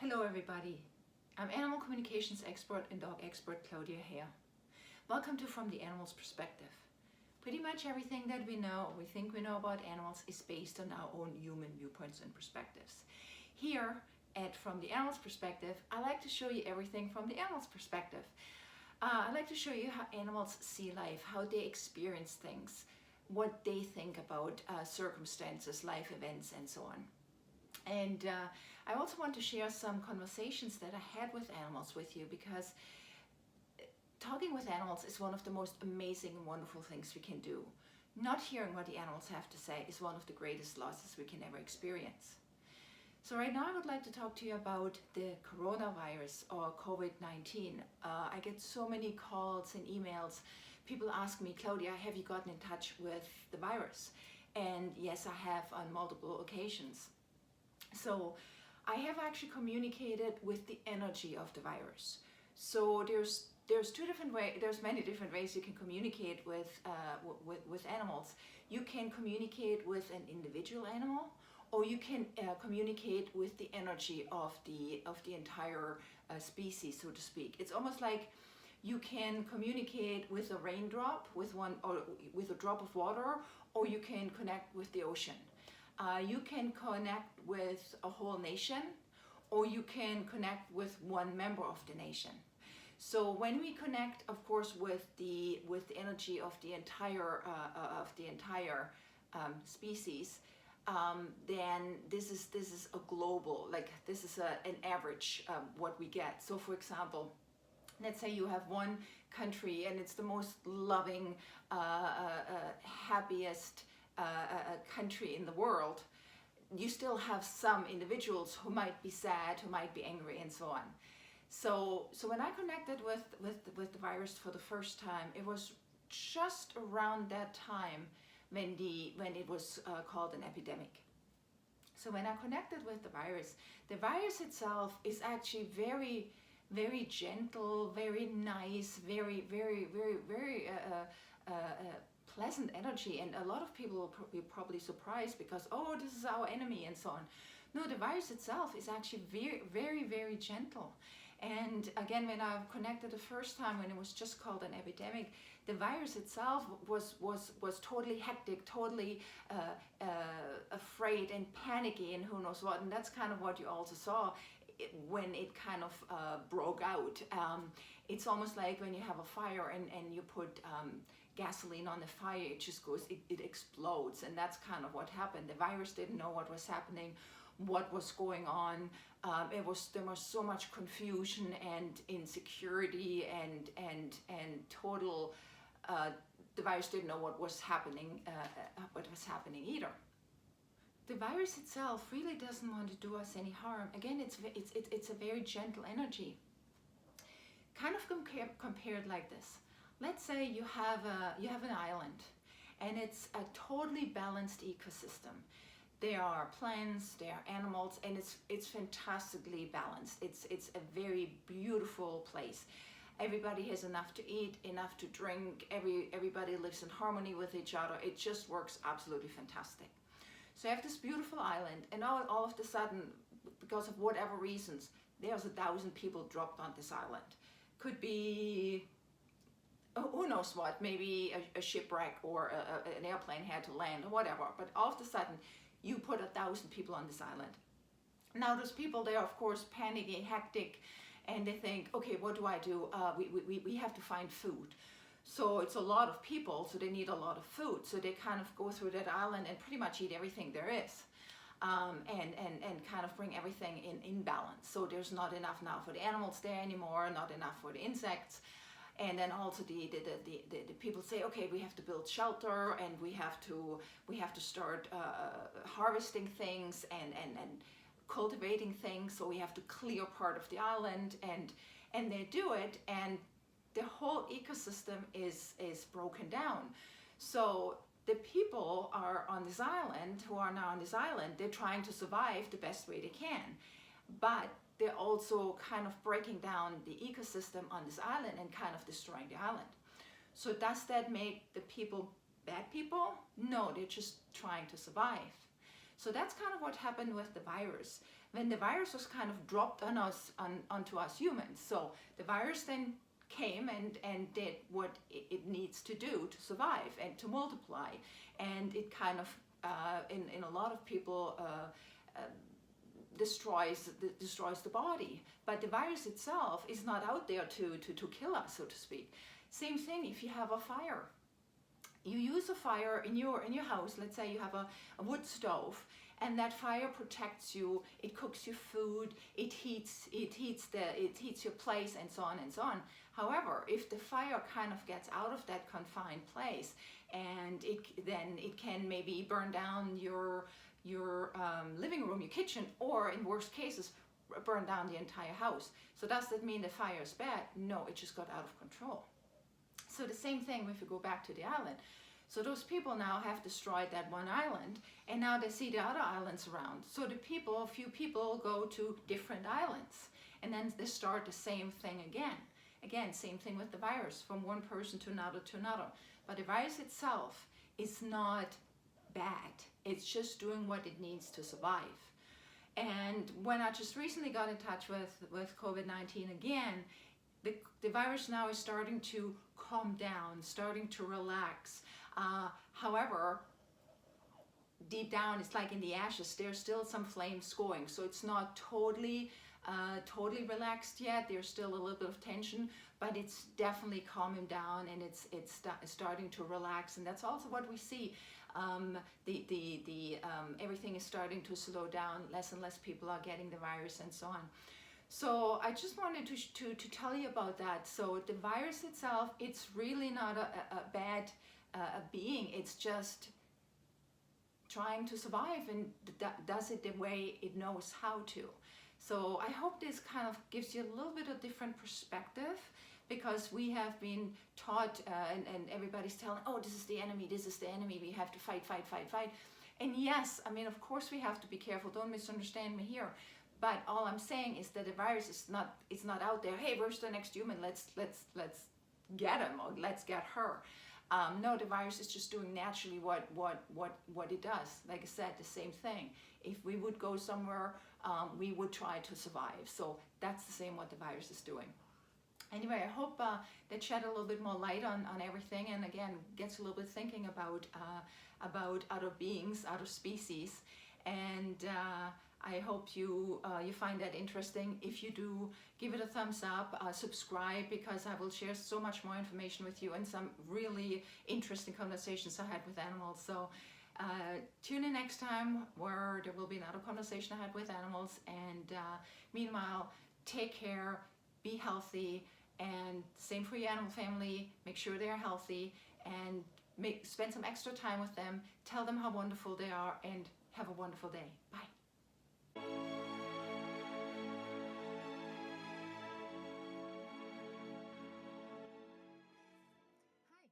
Hello everybody, I'm animal communications expert and dog expert Claudia Hare. Welcome to From the Animal's Perspective. Pretty much everything that we know, we think we know about animals is based on our own human viewpoints and perspectives. Here at From the Animal's Perspective, I like to show you everything from the animal's perspective. I like to show you how animals see life, how they experience things, what they think about circumstances, life events, and so on. And I also want to share some conversations that I had with animals with you, because talking with animals is one of the most amazing and wonderful things we can do. Not hearing what the animals have to say is one of the greatest losses we can ever experience. So right now I would like to talk to you about the coronavirus or COVID-19. I get so many calls and emails. People ask me, Claudia, have you gotten in touch with the virus? And yes, I have on multiple occasions. So I have actually communicated with the energy of the virus. So there's two different ways. There's many different ways you can communicate with animals. You can communicate with an individual animal, or you can communicate with the energy of the entire species, so to speak. It's almost like you can communicate with a raindrop, with a drop of water, or you can connect with the ocean. You can connect with a whole nation, or you can connect with one member of the nation. So when we connect, of course, with the energy of the entire species, then this is a global, like this is an average what we get. So for example, let's say you have one country and it's the most loving, happiest country in the world. You still have some individuals who might be sad, who might be angry, and so on. So when I connected with the virus for the first time, it was just around that time when it was called an epidemic. So when I connected with the virus itself is actually very, very gentle, very nice, very pleasant energy, and a lot of people will be probably surprised because, oh, this is our enemy and so on. No, the virus itself is actually very gentle. And again, when I connected the first time, when it was just called an epidemic, the virus itself was totally hectic, totally afraid and panicky and who knows what. And that's kind of what you also saw when it kind of broke out. It's almost like when you have a fire and you put gasoline on the fire, it just goes, it explodes, and that's kind of what happened. The virus didn't know what was happening, what was going on. There was so much confusion and insecurity and total. The virus didn't know what was happening either. The virus itself really doesn't want to do us any harm. Again, it's a very gentle energy. Kind of compared like this. Let's say you have an island, and it's a totally balanced ecosystem. There are plants, there are animals, and it's fantastically balanced. It's a very beautiful place. Everybody has enough to eat, enough to drink. Everybody lives in harmony with each other. It just works absolutely fantastic. So you have this beautiful island, and all of a sudden, because of whatever reasons, there's 1,000 people dropped on this island. Could be who knows what, maybe a shipwreck or an airplane had to land or whatever, but all of a sudden you put 1,000 people on this island. Now those people, they're of course panicking, hectic, and they think, okay, what do I do? We have to find food. So it's a lot of people, so they need a lot of food. So they kind of go through that island and pretty much eat everything there is. And kind of bring everything in balance. So there's not enough now for the animals there anymore, not enough for the insects. And then also the people say, okay, we have to build shelter, and we have to start harvesting things and cultivating things. So we have to clear part of the island, and they do it, and the whole ecosystem is broken down. So the people are on this island, who are now on this island, they're trying to survive the best way they can, but they're also kind of breaking down the ecosystem on this island and kind of destroying the island. So does that make the people bad people? No, they're just trying to survive. So that's kind of what happened with the virus. When the virus was kind of dropped on us, onto us humans. So the virus then came and did what it needs to do to survive and to multiply. And it kind of, in a lot of people, destroys the body. But the virus itself is not out there to kill us, so to speak. Same thing if you have a fire. You use a fire in your house. Let's say you have a wood stove, and that fire protects you. It cooks your food. It heats your place, and so on and so on. However, if the fire kind of gets out of that confined place, and then it can maybe burn down your living room, your kitchen, or in worst cases, burn down the entire house. So does that mean the fire is bad? No, it just got out of control. So the same thing if you go back to the island. So those people now have destroyed that one island, and now they see the other islands around. So a few people go to different islands, and then they start the same thing again. Again, same thing with the virus, from one person to another to another. But the virus itself is not bad. It's just doing what it needs to survive. And when I just recently got in touch with COVID-19 again, the virus now is starting to calm down, starting to relax. However, deep down, it's like in the ashes, there's still some flames going. So it's not totally relaxed yet. There's still a little bit of tension, but it's definitely calming down, and it's starting to relax. And that's also what we see. Everything is starting to slow down. Less and less people are getting the virus, and so on. So I just wanted to tell you about that. So the virus itself, it's really not a bad being. It's just trying to survive, and does it the way it knows how to. So I hope this kind of gives you a little bit of different perspective, because we have been taught and everybody's telling, oh, this is the enemy, we have to fight. And yes, I mean, of course we have to be careful, don't misunderstand me here. But all I'm saying is that the virus is not out there, hey, where's the next human, let's get him, or let's get her. No, the virus is just doing naturally what it does. Like I said, the same thing. If we would go somewhere, we would try to survive. So that's the same what the virus is doing. Anyway, I hope that shed a little bit more light on everything, and again, gets a little bit thinking about other beings, other species. And I hope you find that interesting. If you do, give it a thumbs up, subscribe, because I will share so much more information with you and some really interesting conversations I had with animals. So tune in next time, where there will be another conversation I had with animals. And meanwhile, take care, be healthy, and same for your animal family. Make sure they are healthy, and spend some extra time with them. Tell them how wonderful they are, and have a wonderful day. Bye.